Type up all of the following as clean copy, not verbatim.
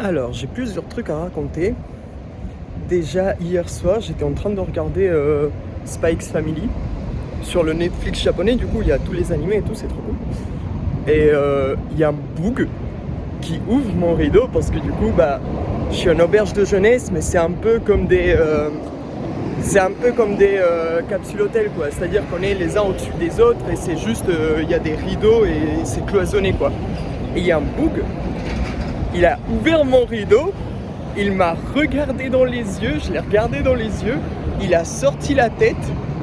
Alors, j'ai plusieurs trucs à raconter. Déjà, hier soir, j'étais en train de regarder Spy X Family sur le Netflix japonais. Du coup, il y a tous les animés et tout, c'est trop cool. Et il y a un bug qui ouvre mon rideau parce que du coup, je suis une auberge de jeunesse, mais c'est un peu comme des capsules hôtels, quoi. C'est-à-dire qu'on est les uns au-dessus des autres et c'est juste, il y a des rideaux et c'est cloisonné, quoi. Et il y a un bug. Il a ouvert mon rideau, il m'a regardé dans les yeux, je l'ai regardé dans les yeux, il a sorti la tête,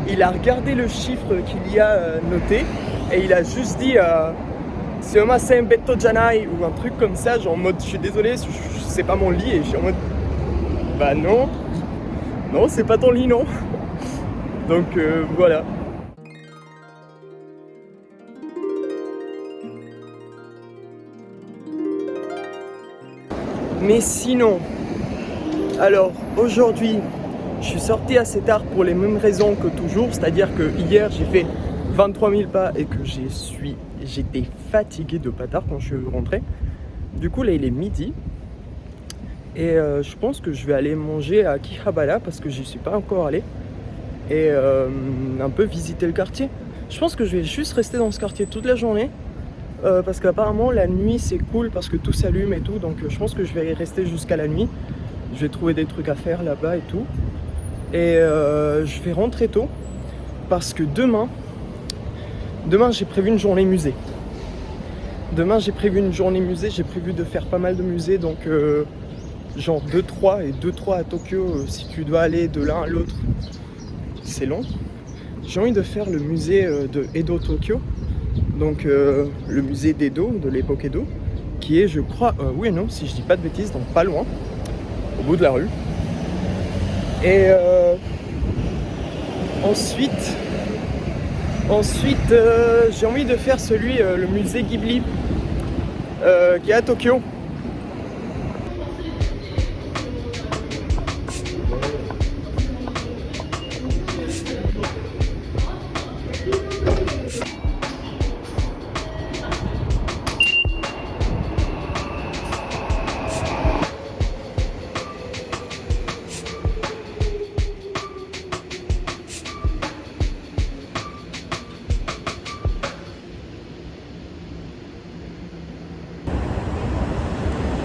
il a regardé le chiffre qu'il y a noté et il a juste dit Sumimasen betto janai ou un truc comme ça, genre en mode je suis désolé, c'est pas mon lit, et je suis en mode bah non, c'est pas ton lit, non. Donc voilà. Mais sinon, alors aujourd'hui, je suis sorti assez tard pour les mêmes raisons que toujours, c'est-à-dire que hier j'ai fait 23 000 pas et que j'étais fatigué de patard quand je suis rentré. Du coup là il est midi et je pense que je vais aller manger à Akihabara parce que j'y suis pas encore allé et un peu visiter le quartier. Je pense que je vais juste rester dans ce quartier toute la journée. Parce qu'apparemment la nuit c'est cool parce que tout s'allume et tout, donc je pense que je vais rester jusqu'à la nuit. Je vais trouver des trucs à faire là-bas et tout. Et je vais rentrer tôt parce que demain j'ai prévu une journée musée. J'ai prévu de faire pas mal de musées, donc genre 2-3 à Tokyo, si tu dois aller de l'un à l'autre, c'est long. J'ai envie de faire le musée de Edo Tokyo. Donc le musée d'Edo, de l'époque Edo, qui est, je crois, oui et non, si je dis pas de bêtises, donc pas loin, au bout de la rue. Et ensuite j'ai envie de faire le musée Ghibli, qui est à Tokyo.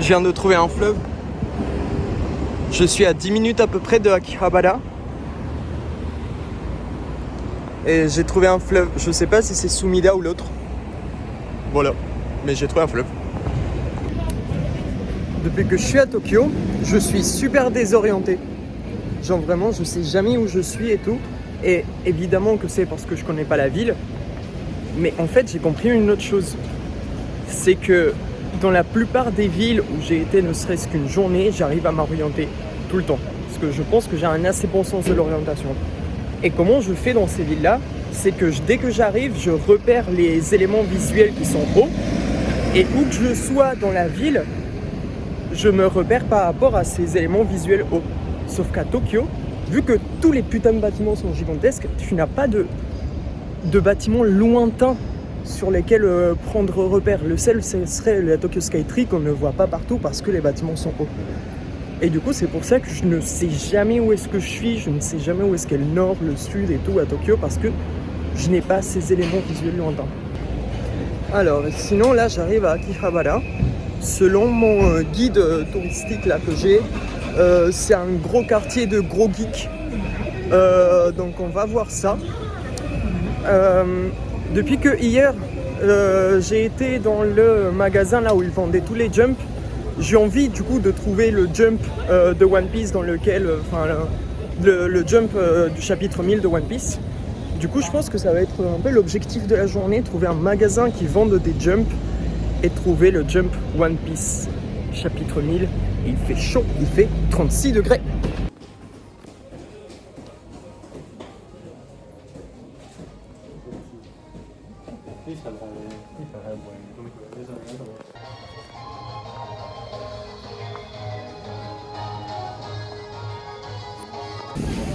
Je viens de trouver un fleuve. Je suis à 10 minutes à peu près de Akihabara. Et j'ai trouvé un fleuve. Je sais pas si c'est Sumida ou l'autre. Voilà. Mais j'ai trouvé un fleuve. Depuis que je suis à Tokyo, je suis super désorienté. Genre vraiment, je sais jamais où je suis et tout. Et évidemment que c'est parce que je connais pas la ville. Mais en fait, j'ai compris une autre chose. C'est que dans la plupart des villes où j'ai été ne serait-ce qu'une journée, j'arrive à m'orienter tout le temps. Parce que je pense que j'ai un assez bon sens de l'orientation. Et comment je fais dans ces villes-là, c'est que dès que j'arrive, je repère les éléments visuels qui sont hauts. Et où que je sois dans la ville, je me repère par rapport à ces éléments visuels hauts. Sauf qu'à Tokyo, vu que tous les putains de bâtiments sont gigantesques, tu n'as pas de bâtiments lointains sur lesquels prendre repère. Le seul, ce serait la Tokyo Skytree qu'on ne voit pas partout parce que les bâtiments sont hauts. Et du coup, c'est pour ça que je ne sais jamais où est-ce que je suis, je ne sais jamais où est-ce qu'est le nord, le sud et tout à Tokyo parce que je n'ai pas ces éléments visuels lointains. Alors, sinon là, j'arrive à Akihabara. Selon mon guide touristique là que j'ai, c'est un gros quartier de gros geeks. Donc on va voir ça. Depuis que hier, j'ai été dans le magasin là où ils vendaient tous les jumps, j'ai envie du coup de trouver le jump de One Piece dans lequel, le jump du chapitre 1000 de One Piece. Du coup, je pense que ça va être un peu l'objectif de la journée, trouver un magasin qui vende des jumps et trouver le jump One Piece chapitre 1000. Il fait chaud, il fait 36 degrés.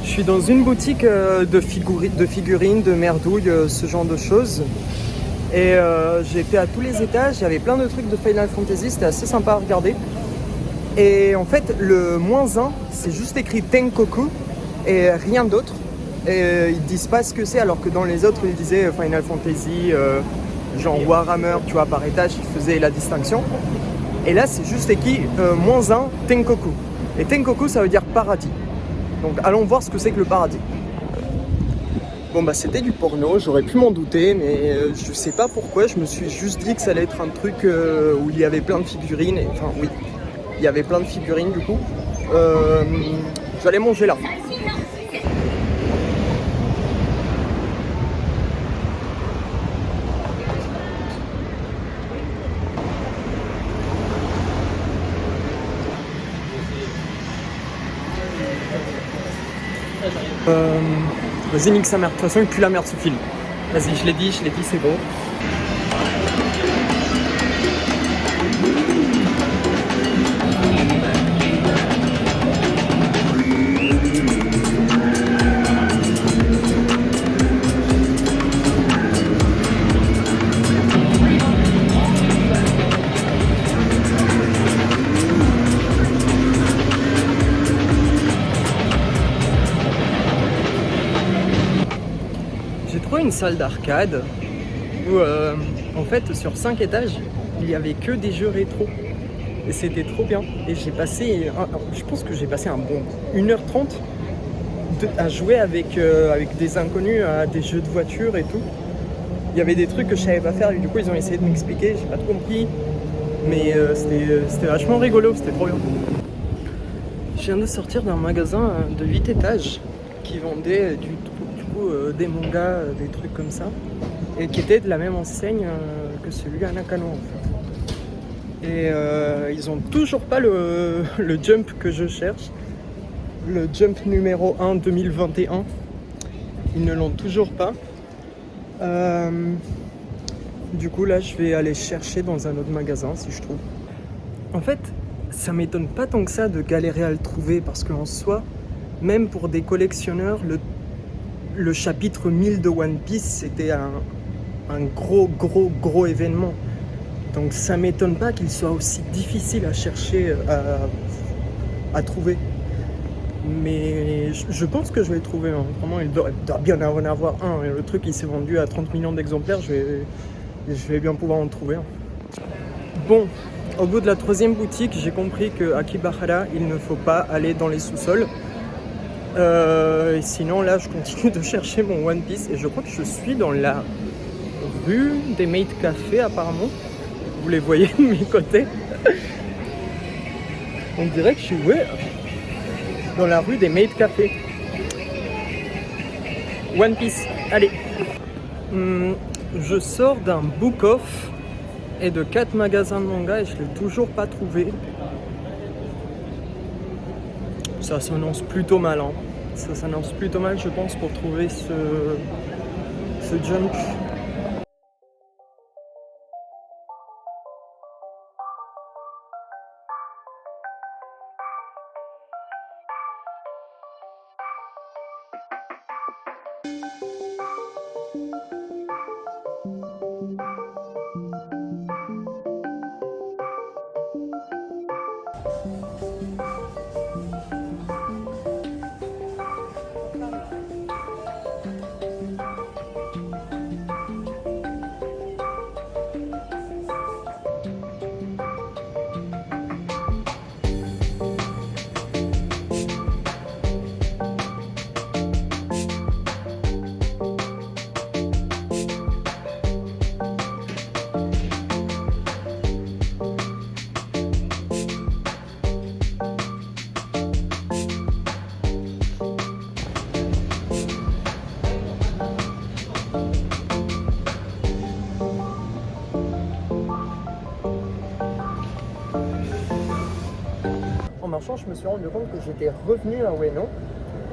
Je suis dans une boutique de figurines, de merdouilles, ce genre de choses. Et j'ai été à tous les étages, il y avait plein de trucs de Final Fantasy, c'était assez sympa à regarder. Et en fait, le -1, c'est juste écrit Tenkoku et rien d'autre. Et ils disent pas ce que c'est, alors que dans les autres, ils disaient Final Fantasy, genre Warhammer, tu vois, par étage, ils faisaient la distinction. Et là, c'est juste écrit -1 Tenkoku. Et Tenkoku, ça veut dire paradis. Donc allons voir ce que c'est que le paradis. Bon bah c'était du porno, j'aurais pu m'en douter, mais je sais pas pourquoi, je me suis juste dit que ça allait être un truc où il y avait plein de figurines, et, enfin oui, il y avait plein de figurines du coup. J'allais manger là. Vas-y, nique sa mère, de toute façon il pue la merde ce film. Vas-y, je l'ai dit, c'est bon. J'ai trouvé une salle d'arcade où en fait sur 5 étages il y avait que des jeux rétro et c'était trop bien. Et j'ai passé, je pense que j'ai passé un bon 1h30 à jouer avec des inconnus à des jeux de voiture et tout. Il y avait des trucs que je savais pas faire et du coup ils ont essayé de m'expliquer, j'ai pas tout compris, mais c'était vachement rigolo, c'était trop bien. Je viens de sortir d'un magasin de 8 étages qui vendait des mangas, des trucs comme ça, et qui était de la même enseigne que celui à Nakano en fait. Et ils ont toujours pas le Jump que je cherche, le Jump numéro 1 2021, ils ne l'ont toujours pas. Du coup là je vais aller chercher dans un autre magasin si je trouve. En fait ça m'étonne pas tant que ça de galérer à le trouver, parce qu'en soi, même pour des collectionneurs, le chapitre 1000 de One Piece, c'était un gros événement. Donc ça m'étonne pas qu'il soit aussi difficile à chercher, à trouver. Mais je pense que je vais le trouver. Hein. Vraiment, il doit bien en avoir un. Et le truc, il s'est vendu à 30 millions d'exemplaires. Je vais bien pouvoir en trouver un. Bon, au bout de la 3e boutique, j'ai compris qu'à Akibahara, il ne faut pas aller dans les sous-sols. Et sinon là je continue de chercher mon One Piece et je crois que je suis dans la rue des Maid Café apparemment. Vous les voyez de mes côtés. On dirait que je suis dans la rue des Maid Café. One Piece, allez. Je sors d'un book-off et de 4 magasins de manga et je ne l'ai toujours pas trouvé. Ça s'annonce plutôt mal, hein. Ça s'annonce plutôt mal, je pense, pour trouver ce Jump. En marchant, je me suis rendu compte que j'étais revenu à Ueno.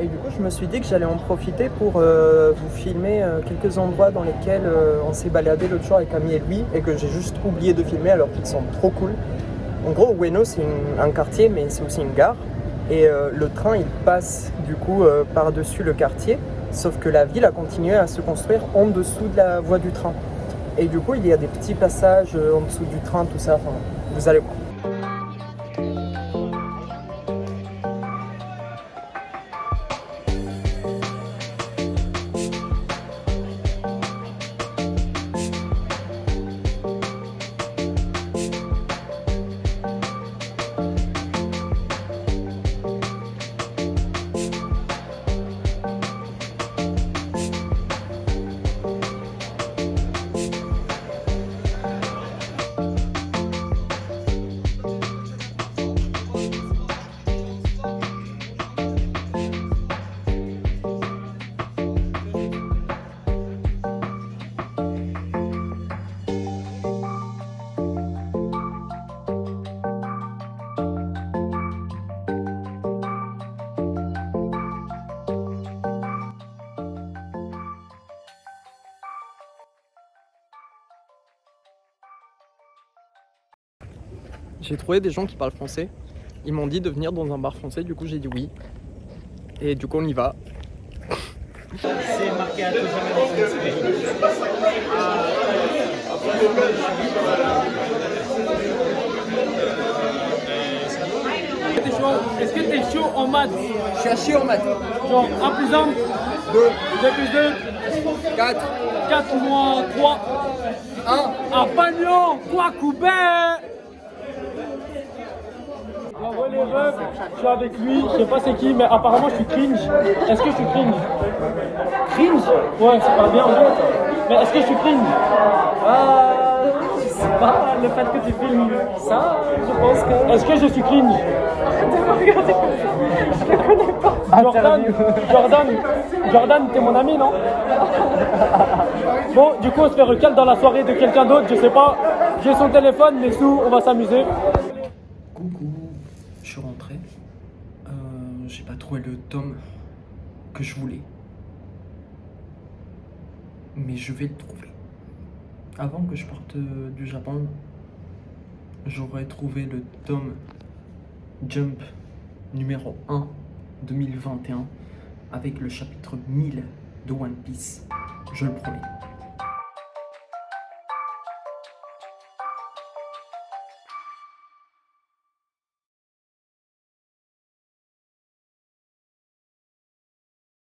Et du coup, je me suis dit que j'allais en profiter pour vous filmer quelques endroits dans lesquels on s'est baladé l'autre jour avec Camille et lui, et que j'ai juste oublié de filmer alors qu'ils sont trop cool. En gros, Ueno, c'est un quartier, mais c'est aussi une gare. Et le train, il passe du coup par-dessus le quartier, sauf que la ville a continué à se construire en dessous de la voie du train. Et du coup, il y a des petits passages en dessous du train, tout ça. Enfin, vous allez voir. J'ai trouvé des gens qui parlent français. Ils m'ont dit de venir dans un bar français, du coup j'ai dit oui. Et du coup on y va. C'est marqué à tout jamais dans son esprit. Est-ce que t'es chaud en maths? Je suis à chier en maths. Genre 1 plus 1, 2, 2 plus 2, 4, 4 moins 3, 1. un pagnon, quoi couper? Les refs, je suis avec lui, je sais pas c'est qui, mais apparemment je suis cringe. Est-ce que je suis cringe? Cringe? Ouais, c'est pas bien en fait. Mais est-ce que je suis cringe? Je sais pas, le fait que tu filmes ça, je pense que. Est-ce que je suis cringe? Jordan, t'es mon ami, non? Bon, du coup, on se fait recal dans la soirée de quelqu'un d'autre, je sais pas. J'ai son téléphone, les sous, on va s'amuser. Coucou, je suis rentré. J'ai pas trouvé le tome que je voulais. Mais je vais le trouver. Avant que je parte du Japon, j'aurais trouvé le tome Jump numéro 1 2021 avec le chapitre 1000 de One Piece. Je le promets.